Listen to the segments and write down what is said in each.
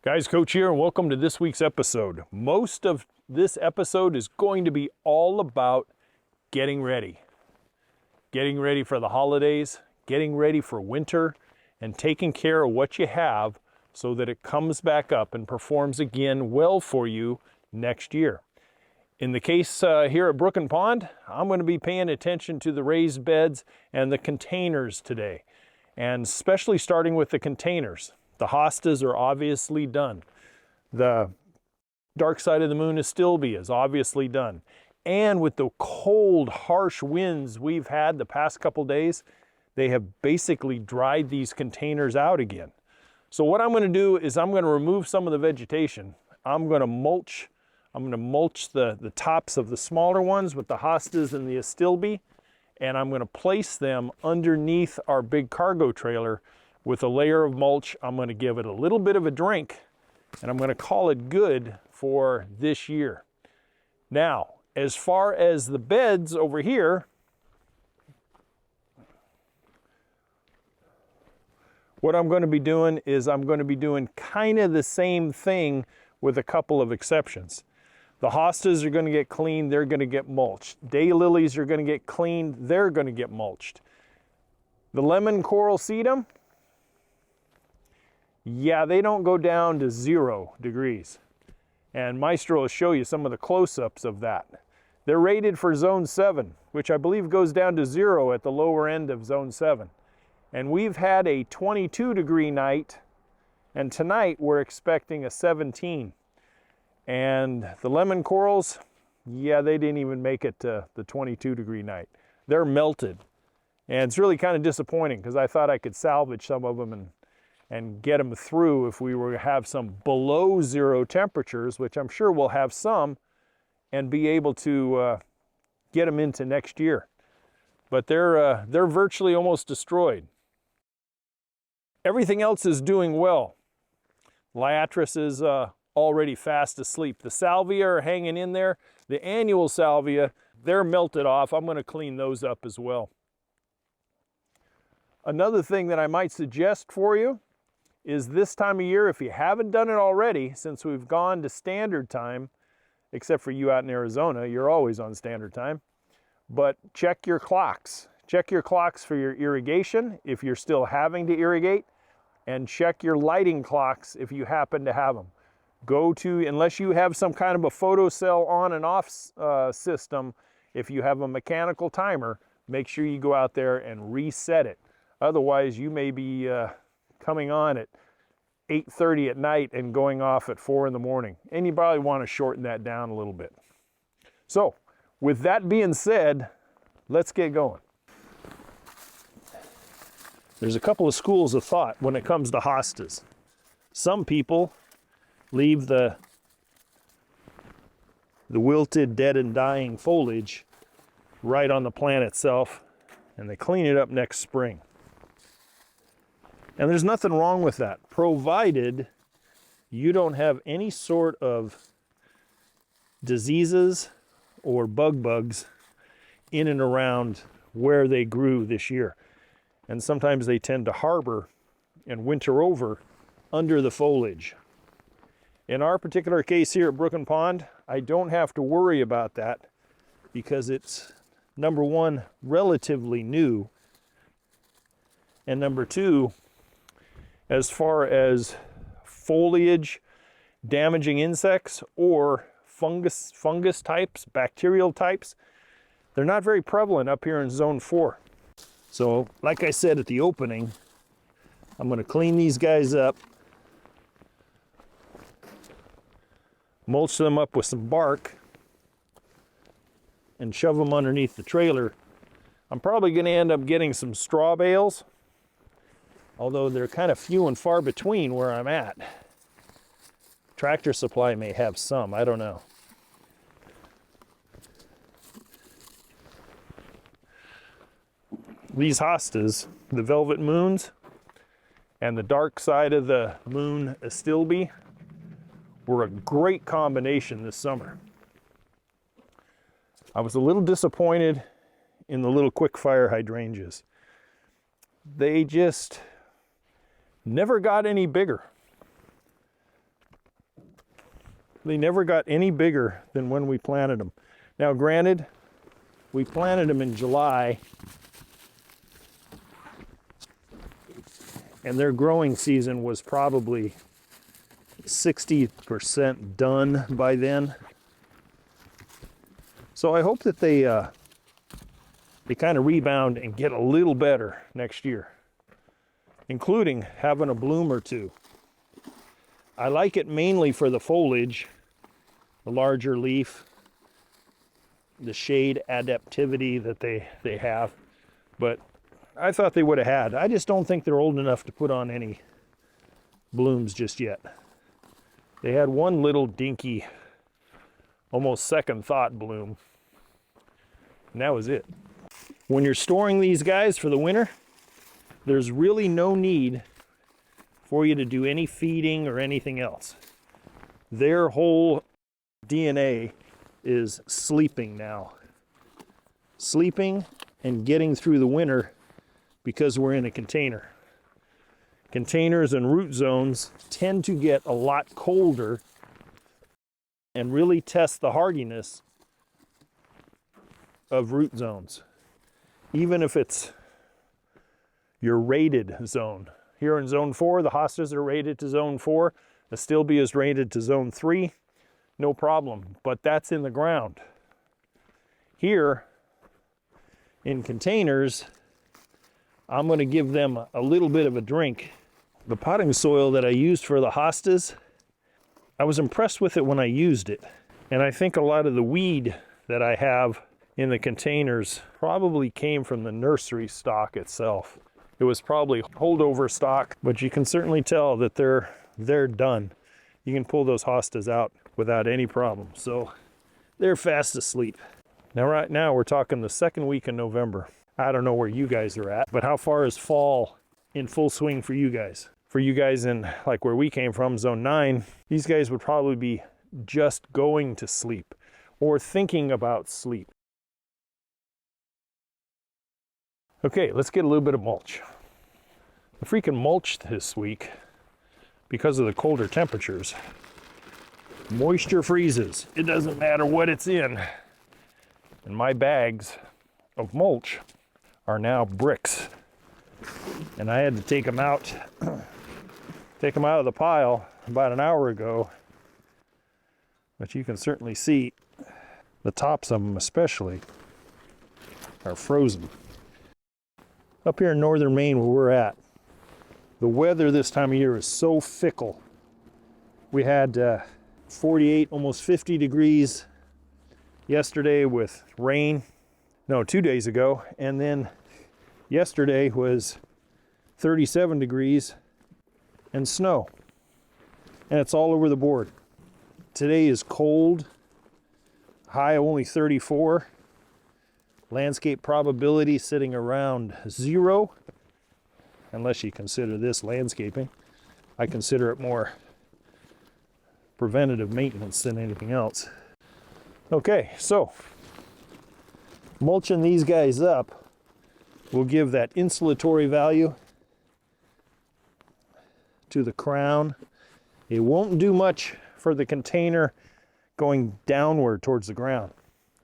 Guys, Coach here, and welcome to this week's episode. Most of this episode is going to be all about getting ready. Getting ready for the holidays, getting ready for winter, and taking care of what you have so that it comes back up and performs again well for you next year. In the case here at Brook and Pond, I'm going to be paying attention to the raised beds and the containers today, and especially starting with the containers. The hostas are obviously done. The dark side of the moon astilbe is obviously done. And with the cold, harsh winds we've had the past couple days, they have basically dried these containers out again. So what I'm going to do is I'm going to remove some of the vegetation. I'm going to mulch the tops of the smaller ones with the hostas and the astilbe, and I'm going to place them underneath our big cargo trailer with a layer of mulch. I'm going to give it a little bit of a drink, and I'm going to call it good for this year. Now, as far as the beds over here, what I'm going to be doing is I'm going to be doing kind of the same thing with a couple of exceptions. The hostas are going to get cleaned, they're going to get mulched. Daylilies are going to get cleaned, they're going to get mulched. The lemon coral sedum, yeah, they don't go down to 0 degrees. And Maestro will show you some of the close-ups of that. They're rated for zone 7, which I believe goes down to 0 at the lower end of zone 7. And we've had a 22-degree night, and tonight we're expecting a 17. And the lemon corals, yeah, they didn't even make it to the 22-degree night. They're melted. And it's really kind of disappointing because I thought I could salvage some of them and get them through if we were to have some below 0 temperatures, which I'm sure we'll have some, and be able to get them into next year. But they're virtually almost destroyed. Everything else is doing well. Liatris is already fast asleep. The salvia are hanging in there. The annual salvia, they're melted off. I'm going to clean those up as well. Another thing that I might suggest for you is this time of year, if you haven't done it already, since we've gone to standard time, except for you out in Arizona, you're always on standard time, but check your clocks. Check your clocks for your irrigation if you're still having to irrigate, and check your lighting clocks if you happen to have them. Unless you have some kind of a photocell on and off system, if you have a mechanical timer, make sure you go out there and reset it. Otherwise, you may be coming on at 8:30 at night and going off at 4 in the morning. And you probably want to shorten that down a little bit. So, with that being said, let's get going. There's a couple of schools of thought when it comes to hostas. Some people leave the wilted, dead and dying foliage right on the plant itself, and they clean it up next spring. And there's nothing wrong with that, provided you don't have any sort of diseases or bugs in and around where they grew this year. And sometimes they tend to harbor and winter over under the foliage. In our particular case here at Brook and Pond, I don't have to worry about that because it's, number one, relatively new, and number two, as far as foliage damaging insects or fungus types, bacterial types, they're not very prevalent up here in zone 4. So like I said at the opening, I'm going to clean these guys up, mulch them up with some bark, and shove them underneath the trailer. I'm probably going to end up getting some straw bales, although they're kind of few and far between where I'm at. Tractor Supply may have some, I don't know. These hostas, the velvet moons and the dark side of the moon astilbe, were a great combination this summer. I was a little disappointed in the little quick fire hydrangeas. They just never got any bigger. They never got any bigger than when we planted them. Now granted, we planted them in July, and their growing season was probably 60% done by then. So I hope that they kind of rebound and get a little better next year, including having a bloom or two. I like it mainly for the foliage, the larger leaf, the shade adaptivity that they have, but I thought they would have had. I just don't think they're old enough to put on any blooms just yet. They had one little dinky, almost second thought bloom, and that was it. When you're storing these guys for the winter, there's really no need for you to do any feeding or anything else. Their whole DNA is sleeping now. Sleeping and getting through the winter because we're in a container. Containers and root zones tend to get a lot colder and really test the hardiness of root zones. Even if it's your rated zone. Here in zone 4, the hostas are rated to zone 4. The stilbea is rated to zone 3. No problem, but that's in the ground. Here, in containers, I'm going to give them a little bit of a drink. The potting soil that I used for the hostas, I was impressed with it when I used it. And I think a lot of the weed that I have in the containers probably came from the nursery stock itself. It was probably holdover stock, but you can certainly tell that they're done. You can pull those hostas out without any problem. So they're fast asleep. Now right now we're talking the second week in November. I don't know where you guys are at, but how far is fall in full swing for you guys? For you guys in like where we came from, zone 9, these guys would probably be just going to sleep or thinking about sleep. Okay, let's get a little bit of mulch. The freaking mulch this week, because of the colder temperatures, moisture freezes. It doesn't matter what it's in. And my bags of mulch are now bricks. And I had to take them out of the pile about an hour ago. But you can certainly see the tops of them especially are frozen. Up here in northern Maine where we're at, the weather this time of year is so fickle. We had 48, almost 50 degrees yesterday with rain. No, 2 days ago. And then yesterday was 37 degrees and snow. And it's all over the board. Today is cold, high only 34. Landscape probability sitting around 0, unless you consider this landscaping. I consider it more preventative maintenance than anything else. Okay, so mulching these guys up will give that insulatory value to the crown. It won't do much for the container going downward towards the ground.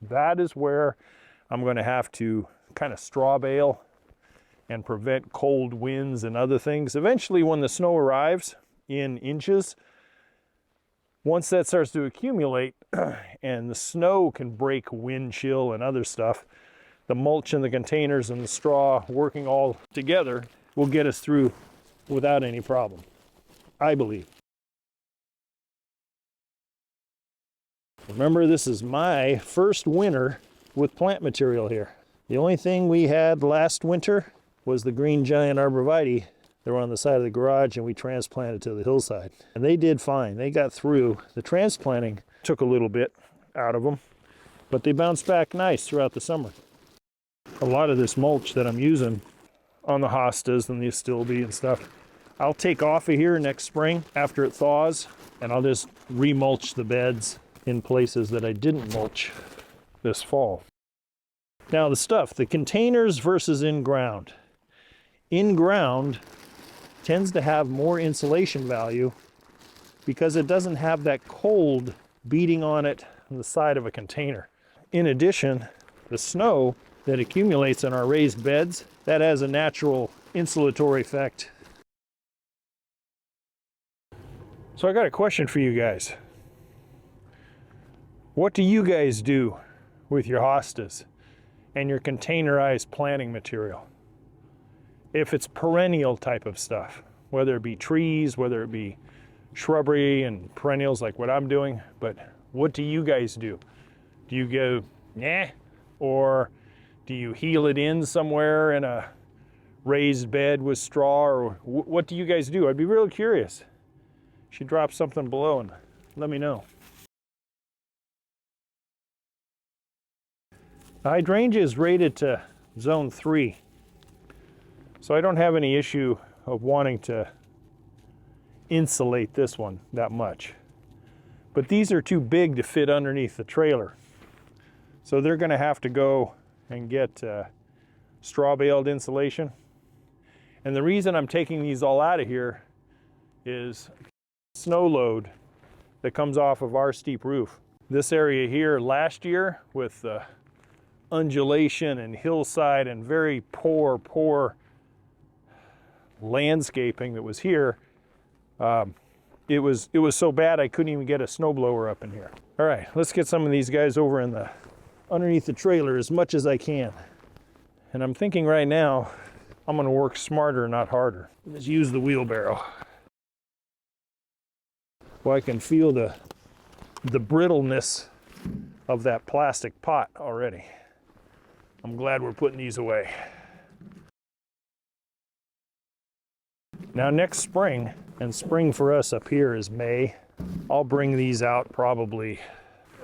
That is where I'm going to have to kind of straw bale and prevent cold winds and other things. Eventually, when the snow arrives in inches, once that starts to accumulate and the snow can break wind chill and other stuff, the mulch in the containers and the straw working all together will get us through without any problem, I believe. Remember, this is my first winter with plant material here. The only thing we had last winter was the green giant arborvitae. They were on the side of the garage and we transplanted to the hillside. And they did fine. They got through. The transplanting took a little bit out of them, but they bounced back nice throughout the summer. A lot of this mulch that I'm using on the hostas and the stilbea and stuff, I'll take off of here next spring after it thaws, and I'll just remulch the beds in places that I didn't mulch this fall. Now the containers versus in ground. In ground tends to have more insulation value because it doesn't have that cold beating on it on the side of a container. In addition, the snow that accumulates in our raised beds, that has a natural insulatory effect. So I got a question for you guys. What do you guys do with your hostas and your containerized planting material? If it's perennial type of stuff, whether it be trees, whether it be shrubbery and perennials like what I'm doing, but what do you guys do? Do you go, nah, or do you heel it in somewhere in a raised bed with straw, or what do you guys do? I'd be real curious. You should drop something below and let me know. The hydrangea is rated to zone 3, so I don't have any issue of wanting to insulate this one that much. But these are too big to fit underneath the trailer, so they're going to have to go and get straw baled insulation. And the reason I'm taking these all out of here is snow load that comes off of our steep roof. This area here last year with undulation and hillside and very poor landscaping that was here, it was so bad I couldn't even get a snowblower up in here. All right, let's get some of these guys over in the underneath the trailer as much as I can. And I'm thinking right now I'm going to work smarter, not harder. Just use the wheelbarrow. Well, I can feel the brittleness of that plastic pot already. I'm glad we're putting these away. Now next spring, and spring for us up here is May, I'll bring these out probably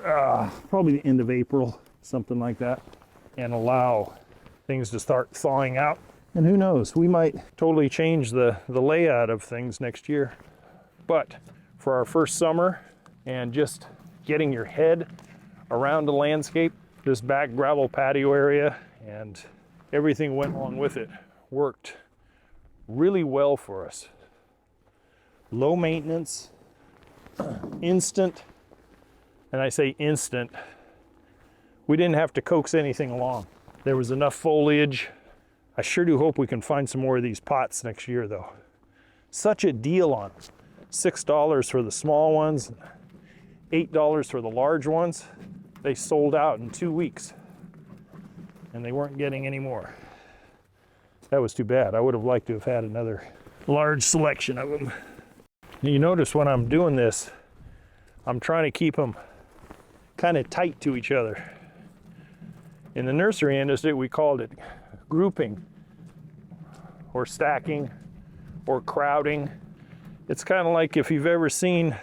the end of April, something like that, and allow things to start thawing out. And who knows, we might totally change the layout of things next year. But for our first summer and just getting your head around the landscape, this back gravel patio area and everything went along with it worked really well for us. Low maintenance, instant, and I say instant, we didn't have to coax anything along. There was enough foliage. I sure do hope we can find some more of these pots next year though. Such a deal on them. $6 for the small ones, $8 for the large ones. They sold out in 2 weeks and they weren't getting any more. That was too bad. I would have liked to have had another large selection of them. You notice when I'm doing this, I'm trying to keep them kind of tight to each other. In the nursery industry, we called it grouping or stacking or crowding. It's kind of like if you've ever seen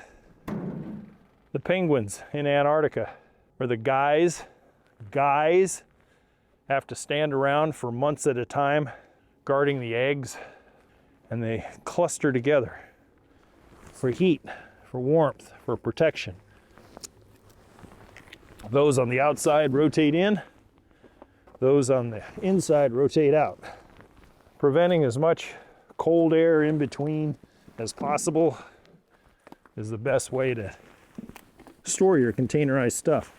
the penguins in Antarctica, where the guys have to stand around for months at a time guarding the eggs, and they cluster together for heat, for warmth, for protection. Those on the outside rotate in, those on the inside rotate out. Preventing as much cold air in between as possible is the best way to store your containerized stuff.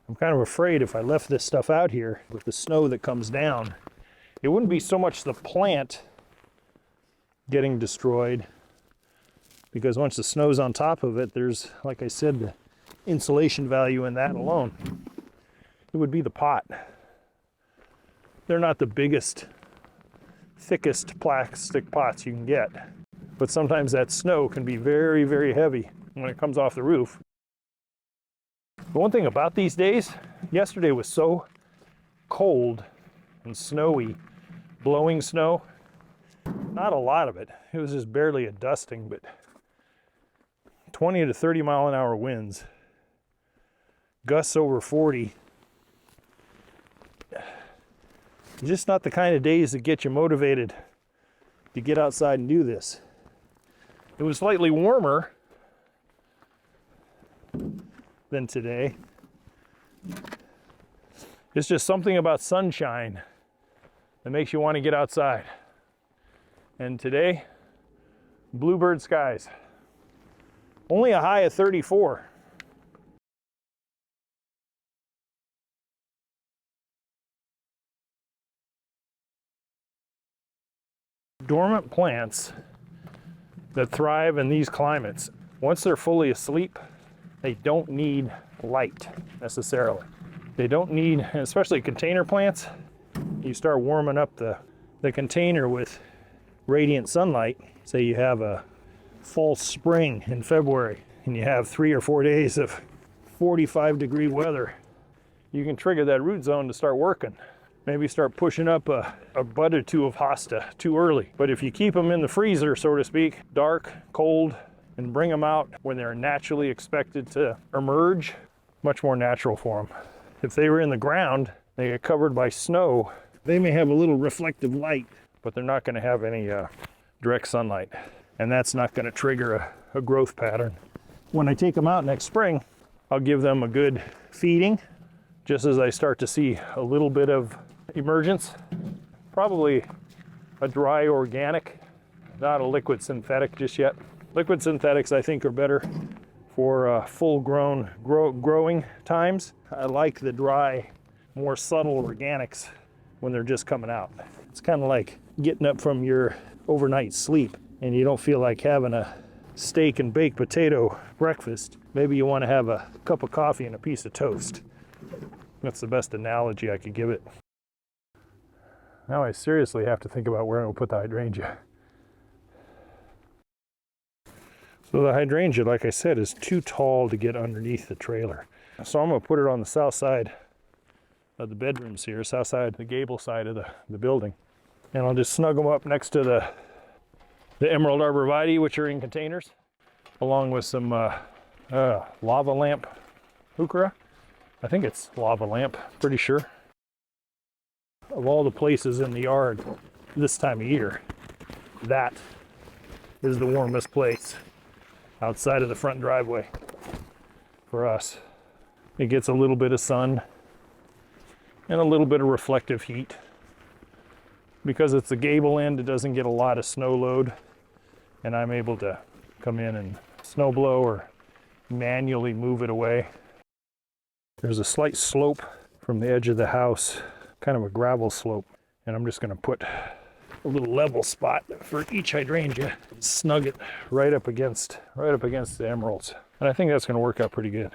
I'm kind of afraid if I left this stuff out here with the snow that comes down, it wouldn't be so much the plant getting destroyed, because once the snow's on top of it, there's, like I said, the insulation value in that alone. It would be the pot. They're not the biggest, thickest plastic pots you can get, but sometimes that snow can be very, very heavy when it comes off the roof. The one thing about these days, yesterday was so cold and snowy, blowing snow. Not a lot of it. It was just barely a dusting, but 20 to 30 mile an hour winds, gusts over 40. Just not the kind of days that get you motivated to get outside and do this. It was slightly warmer than today. It's just something about sunshine that makes you want to get outside. And today Bluebird skies. Only a high of 34. Dormant plants that thrive in these climates, once they're fully asleep, they don't need light necessarily. They don't need, especially container plants, you start warming up the container with radiant sunlight. Say you have a false spring in February and you have 3 or 4 days of 45-degree weather, you can trigger that root zone to start working. Maybe start pushing up a bud or two of hosta too early. But if you keep them in the freezer, so to speak, dark, cold, and bring them out when they're naturally expected to emerge, much more natural for them. If they were in the ground, they get covered by snow, they may have a little reflective light, but they're not going to have any direct sunlight. And that's not going to trigger a growth pattern. When I take them out next spring, I'll give them a good feeding, just as I start to see a little bit of emergence. Probably a dry organic, not a liquid synthetic just yet. Liquid synthetics I think are better for full-grown growing times. I like the dry, more subtle organics when they're just coming out. It's kind of like getting up from your overnight sleep and you don't feel like having a steak and baked potato breakfast. Maybe you want to have a cup of coffee and a piece of toast. That's the best analogy I could give it. Now I seriously have to think about where I'm going to put the hydrangea. So the hydrangea, like I said, is too tall to get underneath the trailer. So I'm going to put it on the south side of the bedrooms here, south side, the gable side of the building. And I'll just snug them up next to the emerald arborvitae, which are in containers, along with some lava lamp heuchera. I think it's lava lamp, pretty sure. Of all the places in the yard this time of year, that is the warmest place outside of the front driveway for us. It gets a little bit of sun and a little bit of reflective heat. Because it's the gable end, it doesn't get a lot of snow load, and I'm able to come in and snow blow or manually move it away. There's a slight slope from the edge of the house, kind of a gravel slope, and I'm just going to put a little level spot for each hydrangea and snug it right up against the emeralds. And I think that's going to work out pretty good.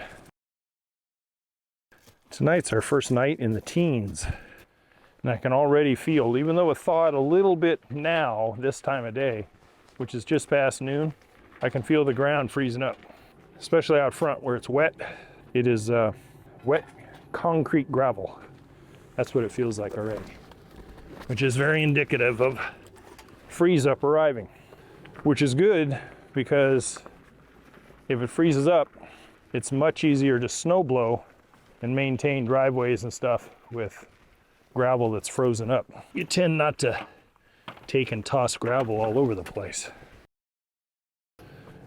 Tonight's our first night in the teens, and I can already feel, even though it thawed a little bit now this time of day, which is just past noon, I can feel the ground freezing up, especially out front where it's wet. It is wet concrete gravel. That's what it feels like already, which is very indicative of freeze up arriving, which is good because if it freezes up, it's much easier to snow blow and maintain driveways and stuff with gravel that's frozen up. You tend not to take and toss gravel all over the place.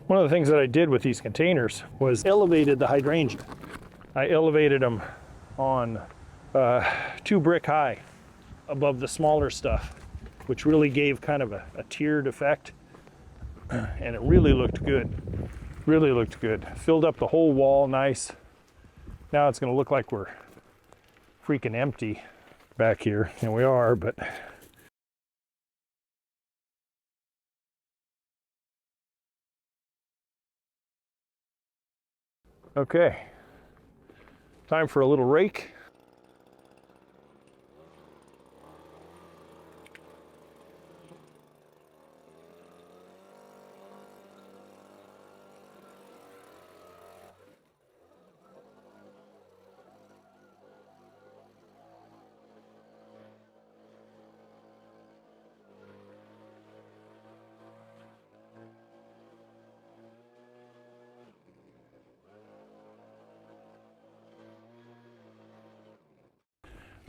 One of the things that I did with these containers was elevated the hydrangea. I elevated them on 2 brick high above the smaller stuff, which really gave kind of a tiered effect, and it really looked good. Really looked good. Filled up the whole wall nice. Now it's going to look like we're freaking empty back here, and we are, but okay. Time for a little rake.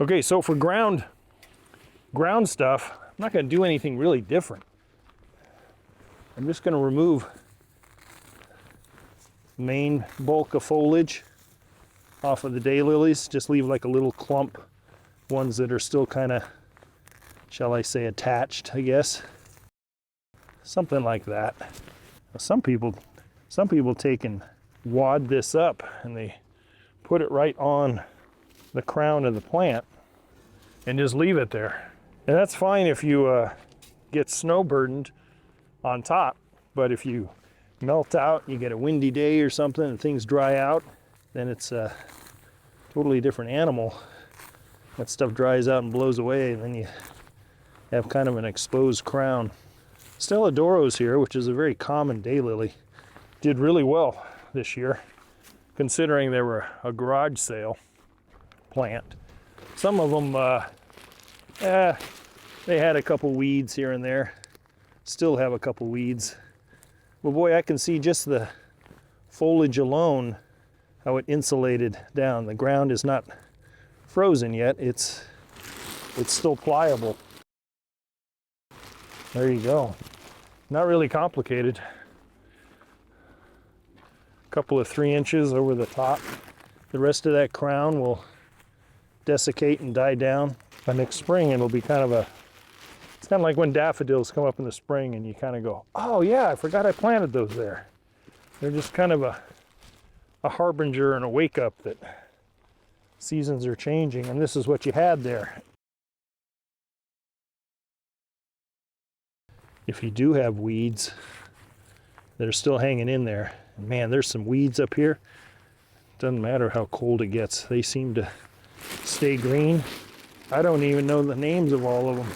Okay, so for ground stuff, I'm not going to do anything really different. I'm just going to remove the main bulk of foliage off of the daylilies. Just leave like a little clump, ones that are still kind of, shall I say, attached, I guess. something like that. Some people take and wad this up and they put it right on the crown of the plant and just leave it there. And that's fine if you get snow burdened on top, but if you melt out, you get a windy day or something and things dry out, then it's a totally different animal. That stuff dries out and blows away, and then you have kind of an exposed crown. Stelladoros here, which is a very common daylily, did really well this year, considering they were a garage sale plant. Some of them, they had a couple weeds here and there. Still have a couple weeds. But boy, I can see just the foliage alone, how it insulated down. The ground is not frozen yet. It's still pliable. There you go. Not really complicated. A couple of 3 inches over the top. The rest of that crown will desiccate and die down. By next spring, it'll be kind of a, it's kind of like when daffodils come up in the spring and you kind of go, oh yeah, I forgot I planted those there. They're just kind of a harbinger and a wake up that seasons are changing, and this is what you had there. If you do have weeds that are still hanging in there, and man, there's some weeds up here. Doesn't matter how cold it gets, they seem to stay green. I don't even know the names of all of them.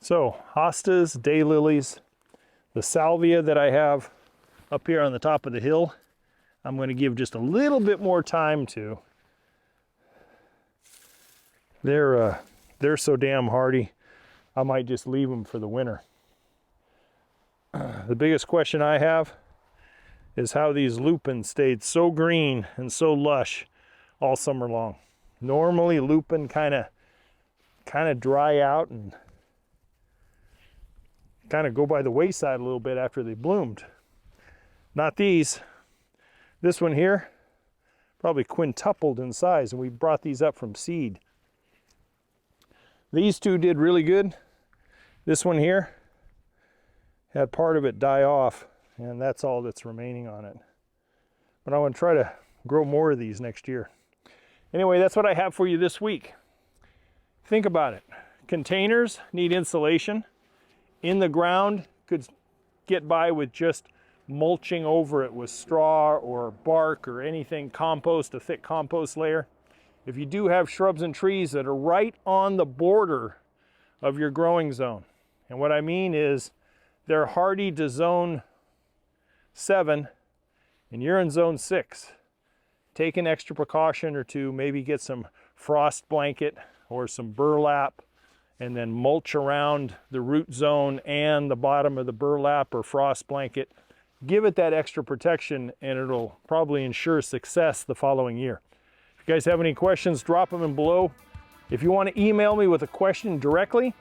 So, hostas, daylilies, the salvia that I have up here on the top of the hill, I'm going to give just a little bit more time to. They're so damn hardy, I might just leave them for the winter. The biggest question I have is how these lupins stayed so green and so lush all summer long. Normally lupin kind of dry out and kind of go by the wayside a little bit after they bloomed. Not these. This one here probably quintupled in size, and we brought these up from seed. These two did really good. This one here had part of it die off, and that's all that's remaining on it. But I want to try to grow more of these next year. Anyway, that's what I have for you this week. Think about it. Containers need insulation. In the ground, could get by with just mulching over it with straw or bark or anything, compost, a thick compost layer. If you do have shrubs and trees that are right on the border of your growing zone, and what I mean is they're hardy to zone 7 and you're in zone 6, take an extra precaution or two, maybe get some frost blanket or some burlap, and then mulch around the root zone and the bottom of the burlap or frost blanket. Give it that extra protection and it'll probably ensure success the following year. If you guys have any questions, drop them in below. If you want to email me with a question directly,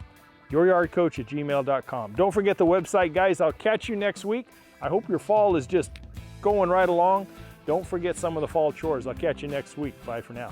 youryardcoach@gmail.com. Don't forget the website, guys. I'll catch you next week. I hope your fall is just going right along. Don't forget some of the fall chores. I'll catch you next week. Bye for now.